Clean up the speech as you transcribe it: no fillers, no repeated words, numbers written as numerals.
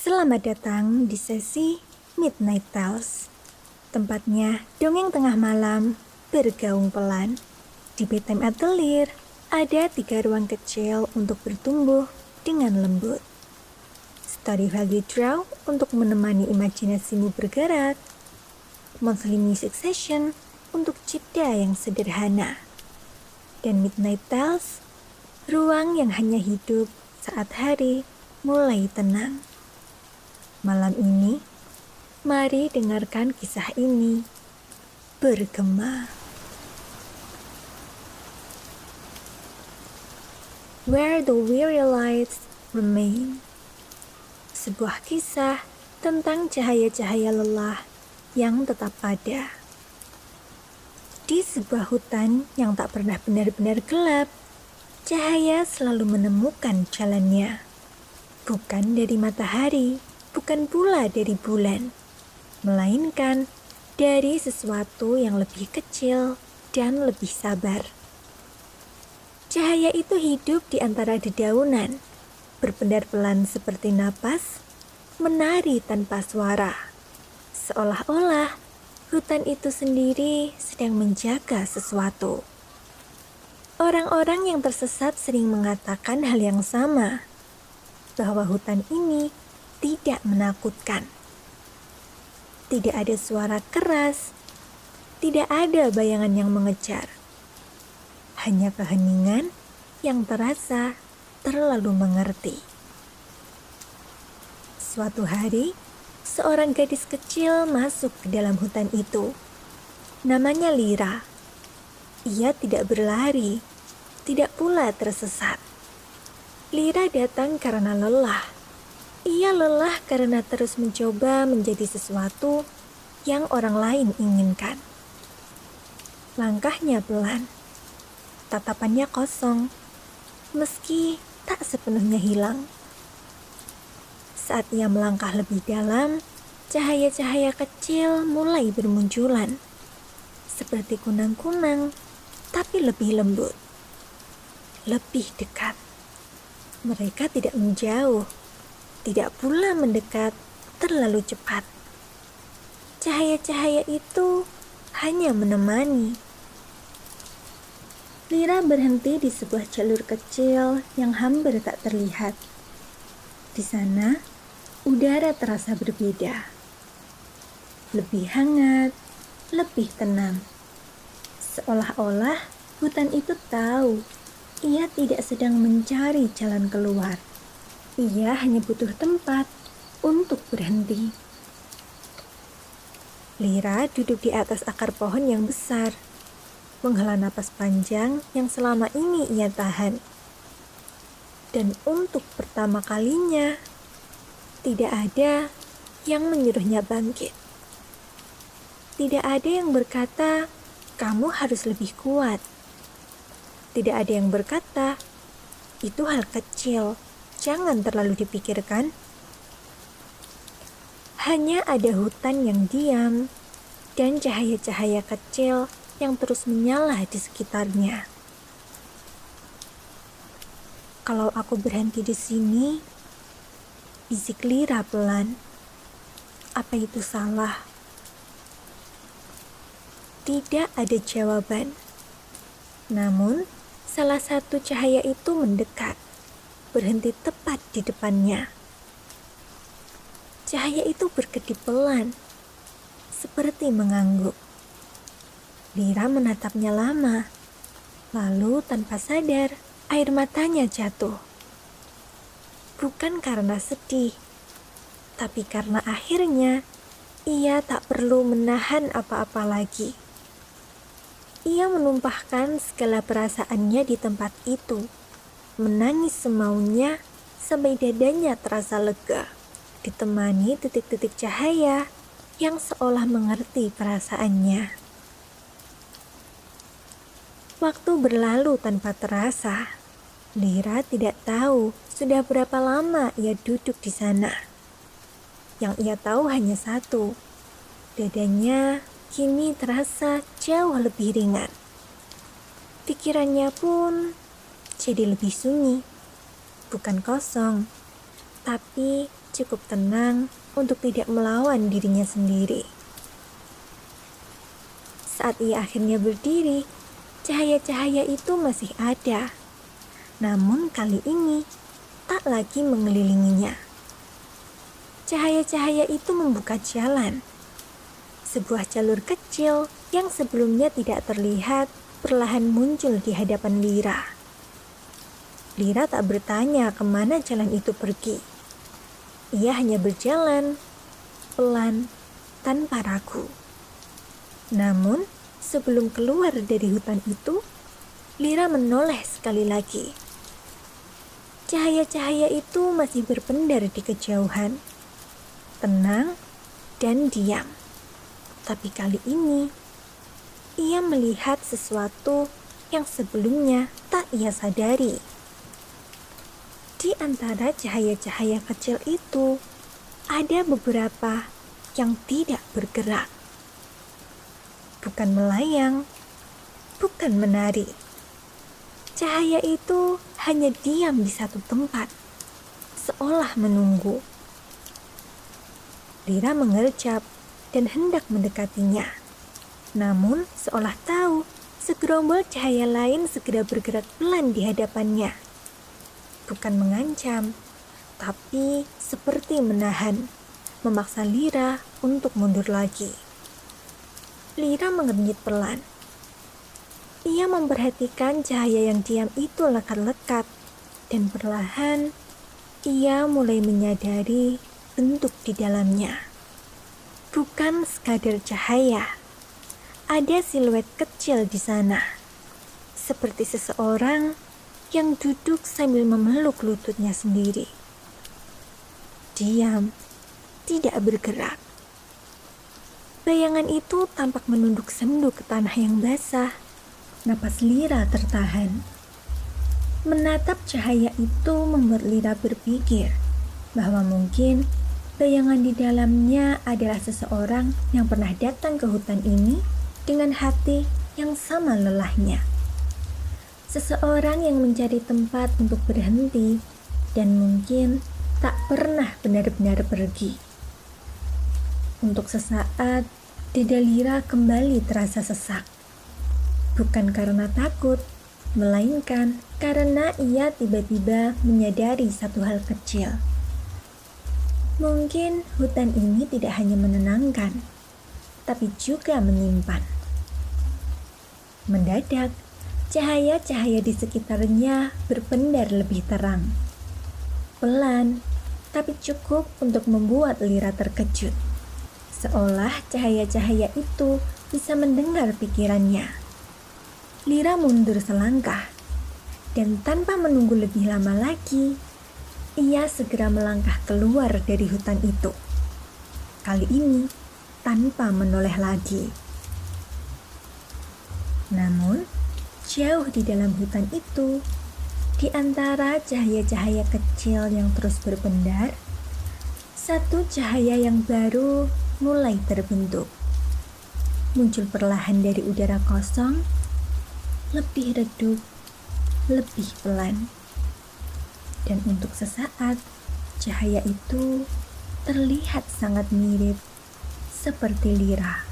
Selamat datang di sesi Midnight Tales. Tempatnya dongeng tengah malam bergaung pelan. Di Bedtime Atelier ada 3 ruang kecil untuk bertumbuh dengan lembut. Story Value Draw untuk menemani imajinasimu bergerak. Monthly Music Session untuk jeda yang sederhana. Dan Midnight Tales, ruang yang hanya hidup saat hari mulai tenang. Malam ini, mari dengarkan kisah ini bergema. Where the Weary Lights Remain. Sebuah kisah tentang cahaya-cahaya lelah yang tetap ada. Di sebuah hutan yang tak pernah benar-benar gelap, cahaya selalu menemukan jalannya. Bukan dari matahari, bukan pula dari bulan, melainkan dari sesuatu yang lebih kecil dan lebih sabar. Cahaya itu hidup di antara dedaunan, berpendar pelan seperti napas, menari tanpa suara. Seolah-olah hutan itu sendiri sedang menjaga sesuatu. Orang-orang yang tersesat sering mengatakan hal yang sama, bahwa hutan ini tidak menakutkan. Tidak ada suara keras, tidak ada bayangan yang mengejar. Hanya keheningan yang terasa terlalu mengerti. Suatu hari, seorang gadis kecil masuk ke dalam hutan itu. Namanya Lyra. Ia tidak berlari, tidak pula tersesat. Lyra datang karena lelah. Ia lelah karena terus mencoba menjadi sesuatu yang orang lain inginkan. Langkahnya pelan, tatapannya kosong, meski tak sepenuhnya hilang. Saat ia melangkah lebih dalam, cahaya-cahaya kecil mulai bermunculan, seperti kunang-kunang, tapi lebih lembut, lebih dekat. Mereka tidak menjauh, tidak pula mendekat terlalu cepat. Cahaya-cahaya itu hanya menemani. Lyra berhenti di sebuah jalur kecil yang hampir tak terlihat. Di sana, udara terasa berbeda. Lebih hangat, lebih tenang. Seolah-olah hutan itu tahu ia tidak sedang mencari jalan keluar. Ia hanya butuh tempat untuk berhenti. Lyra duduk di atas akar pohon yang besar, menghela napas panjang yang selama ini ia tahan. Dan untuk pertama kalinya, tidak ada yang menyuruhnya bangkit. Tidak ada yang berkata, "Kamu harus lebih kuat." Tidak ada yang berkata, "Itu hal kecil, jangan terlalu dipikirkan." Hanya ada hutan yang diam dan cahaya-cahaya kecil yang terus menyala di sekitarnya. "Kalau aku berhenti di sini," bisik Lyra pelan, "apa itu salah?" Tidak ada jawaban. Namun, salah satu cahaya itu mendekat, berhenti tepat di depannya. Cahaya itu berkedip pelan, seperti mengangguk. Lyra menatapnya lama, lalu tanpa sadar, air matanya jatuh. Bukan karena sedih, tapi karena akhirnya ia tak perlu menahan apa-apa lagi. Ia menumpahkan segala perasaannya di tempat itu, menangis semaunya sampai dadanya terasa lega, ditemani titik-titik cahaya yang seolah mengerti perasaannya. Waktu berlalu tanpa terasa. Lyra tidak tahu sudah berapa lama ia duduk di sana. Yang ia tahu hanya satu, dadanya kini terasa jauh lebih ringan. Pikirannya pun jadi lebih sunyi, bukan kosong, tapi cukup tenang untuk tidak melawan dirinya sendiri. Saat ia akhirnya berdiri, cahaya-cahaya itu masih ada. Namun kali ini tak lagi mengelilinginya. Cahaya-cahaya itu membuka jalan. Sebuah jalur kecil yang sebelumnya tidak terlihat perlahan muncul di hadapan Lira. Lira tak bertanya kemana jalan itu pergi. Ia hanya berjalan, pelan, tanpa ragu. Namun, sebelum keluar dari hutan itu, Lira menoleh sekali lagi. Cahaya-cahaya itu masih berpendar di kejauhan, tenang dan diam. Tapi kali ini, ia melihat sesuatu yang sebelumnya tak ia sadari. Di antara cahaya-cahaya kecil itu, ada beberapa yang tidak bergerak. Bukan melayang, bukan menari. Cahaya itu hanya diam di satu tempat, seolah menunggu. Lira mengerjap dan hendak mendekatinya. Namun, seolah tahu, segerombol cahaya lain segera bergerak pelan di hadapannya. Bukan mengancam, tapi seperti menahan, memaksa Lira untuk mundur lagi. Lira mengernyit pelan. Ia memperhatikan cahaya yang diam itu lekat-lekat, dan perlahan ia mulai menyadari bentuk di dalamnya. Bukan sekadar cahaya, ada siluet kecil di sana, seperti seseorang yang duduk sambil memeluk lututnya sendiri. Diam, tidak bergerak. Bayangan itu tampak menunduk sendu ke tanah yang basah. Napas Lira tertahan. Menatap cahaya itu membuat Lira berpikir bahwa mungkin bayangan di dalamnya adalah seseorang yang pernah datang ke hutan ini dengan hati yang sama lelahnya. Seseorang yang mencari tempat untuk berhenti dan mungkin tak pernah benar-benar pergi. Untuk sesaat, dada Lira kembali terasa sesak. Bukan karena takut, melainkan karena ia tiba-tiba menyadari satu hal kecil. Mungkin hutan ini tidak hanya menenangkan, tapi juga menyimpan. Mendadak, cahaya-cahaya di sekitarnya berpendar lebih terang. Pelan, tapi cukup untuk membuat Lira terkejut. Seolah cahaya-cahaya itu bisa mendengar pikirannya. Lira mundur selangkah, dan tanpa menunggu lebih lama lagi, ia segera melangkah keluar dari hutan itu. Kali ini, tanpa menoleh lagi. Namun, jauh di dalam hutan itu, di antara cahaya-cahaya kecil yang terus berpendar, satu cahaya yang baru mulai terbentuk. Muncul perlahan dari udara kosong, lebih redup, lebih pelan. Dan untuk sesaat, cahaya itu terlihat sangat mirip seperti Lira.